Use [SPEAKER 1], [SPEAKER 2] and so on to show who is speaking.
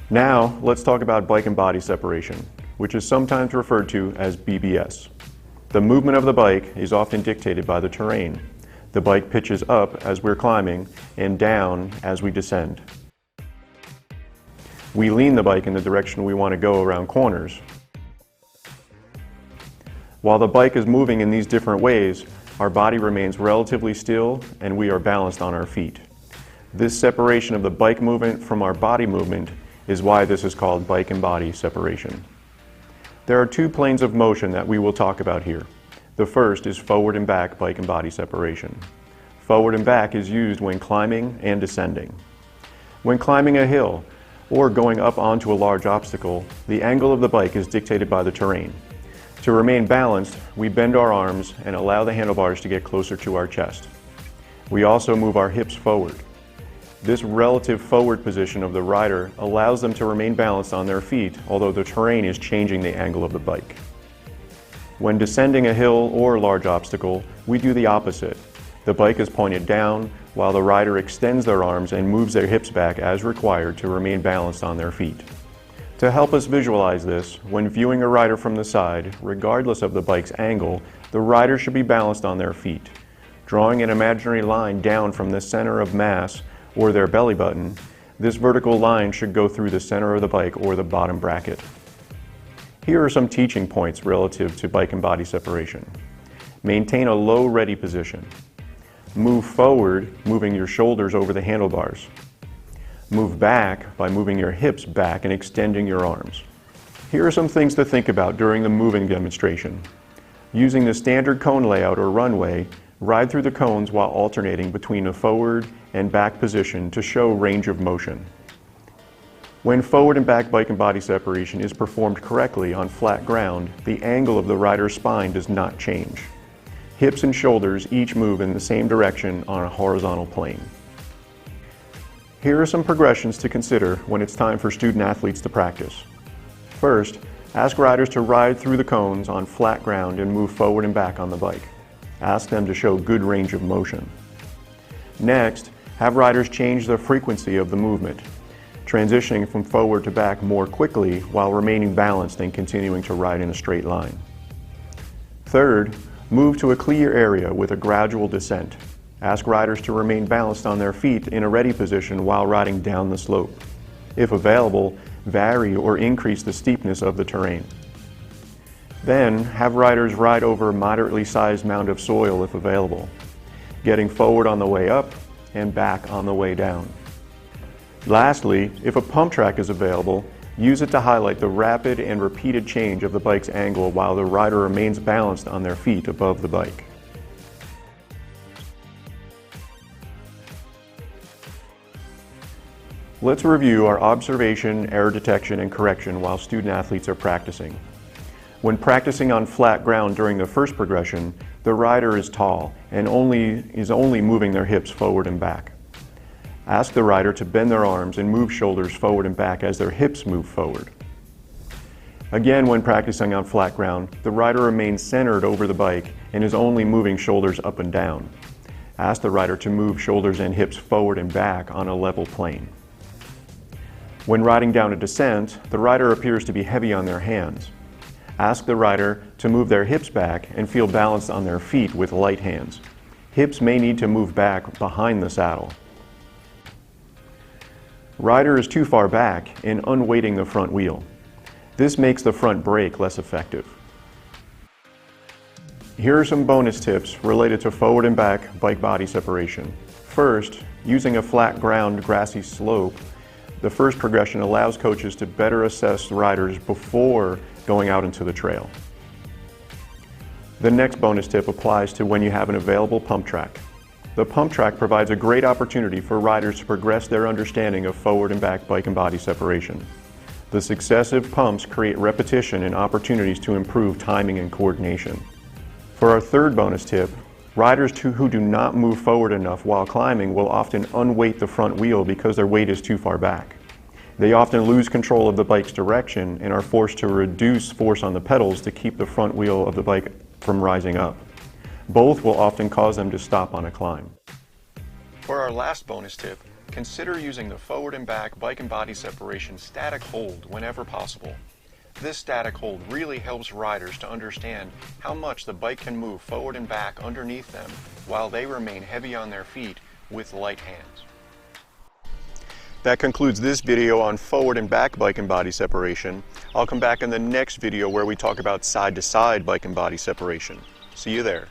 [SPEAKER 1] Now, let's talk about bike and body separation, which is sometimes referred to as BBS. The movement of the bike is often dictated by the terrain. The bike pitches up as we're climbing and down as we descend. We lean the bike in the direction we want to go around corners. While the bike is moving in these different ways, our body remains relatively still and we are balanced on our feet. This separation of the bike movement from our body movement is why this is called bike and body separation. There are two planes of motion that we will talk about here. The first is forward and back bike and body separation. Forward and back is used when climbing and descending. When climbing a hill or going up onto a large obstacle, the angle of the bike is dictated by the terrain. To remain balanced, we bend our arms and allow the handlebars to get closer to our chest. We also move our hips forward. This relative forward position of the rider allows them to remain balanced on their feet, although the terrain is changing the angle of the bike. When descending a hill or large obstacle, we do the opposite. The bike is pointed down, while the rider extends their arms and moves their hips back as required to remain balanced on their feet. To help us visualize this, when viewing a rider from the side, regardless of the bike's angle, the rider should be balanced on their feet. Drawing an imaginary line down from the center of mass or their belly button, this vertical line should go through the center of the bike or the bottom bracket. Here are some teaching points relative to bike and body separation. Maintain a low ready position. Move forward, moving your shoulders over the handlebars. Move back by moving your hips back and extending your arms. Here are some things to think about during the moving demonstration. Using the standard cone layout or runway, ride through the cones while alternating between a forward and back position to show range of motion. When forward and back bike and body separation is performed correctly on flat ground, the angle of the rider's spine does not change. Hips and shoulders each move in the same direction on a horizontal plane. Here are some progressions to consider when it's time for student athletes to practice. First, ask riders to ride through the cones on flat ground and move forward and back on the bike. Ask them to show good range of motion. Next, have riders change the frequency of the movement, transitioning from forward to back more quickly while remaining balanced and continuing to ride in a straight line. Third, move to a clear area with a gradual descent. Ask riders to remain balanced on their feet in a ready position while riding down the slope. If available, vary or increase the steepness of the terrain. Then, have riders ride over a moderately sized mound of soil if available, getting forward on the way up and back on the way down. Lastly, if a pump track is available, use it to highlight the rapid and repeated change of the bike's angle while the rider remains balanced on their feet above the bike. Let's review our observation, error detection, and correction while student athletes are practicing. When practicing on flat ground during the first progression, the rider is tall and is only moving their hips forward and back. Ask the rider to bend their arms and move shoulders forward and back as their hips move forward. Again, when practicing on flat ground, the rider remains centered over the bike and is only moving shoulders up and down. Ask the rider to move shoulders and hips forward and back on a level plane. When riding down a descent, the rider appears to be heavy on their hands. Ask the rider to move their hips back and feel balanced on their feet with light hands. Hips may need to move back behind the saddle. Rider is too far back and unweighting the front wheel. This makes the front brake less effective. Here are some bonus tips related to forward and back bike body separation. First, using a flat ground grassy slope, the first progression allows coaches to better assess riders before going out into the trail. The next bonus tip applies to when you have an available pump track. The pump track provides a great opportunity for riders to progress their understanding of forward and back bike and body separation. The successive pumps create repetition and opportunities to improve timing and coordination. For our third bonus tip, riders who do not move forward enough while climbing will often unweight the front wheel because their weight is too far back. They often lose control of the bike's direction and are forced to reduce force on the pedals to keep the front wheel of the bike from rising up. Both will often cause them to stop on a climb. For our last bonus tip, consider using the forward and back bike and body separation static hold whenever possible. This static hold really helps riders to understand how much the bike can move forward and back underneath them while they remain heavy on their feet with light hands. That concludes this video on forward and back bike and body separation. I'll come back in the next video where we talk about side to side bike and body separation. See you there.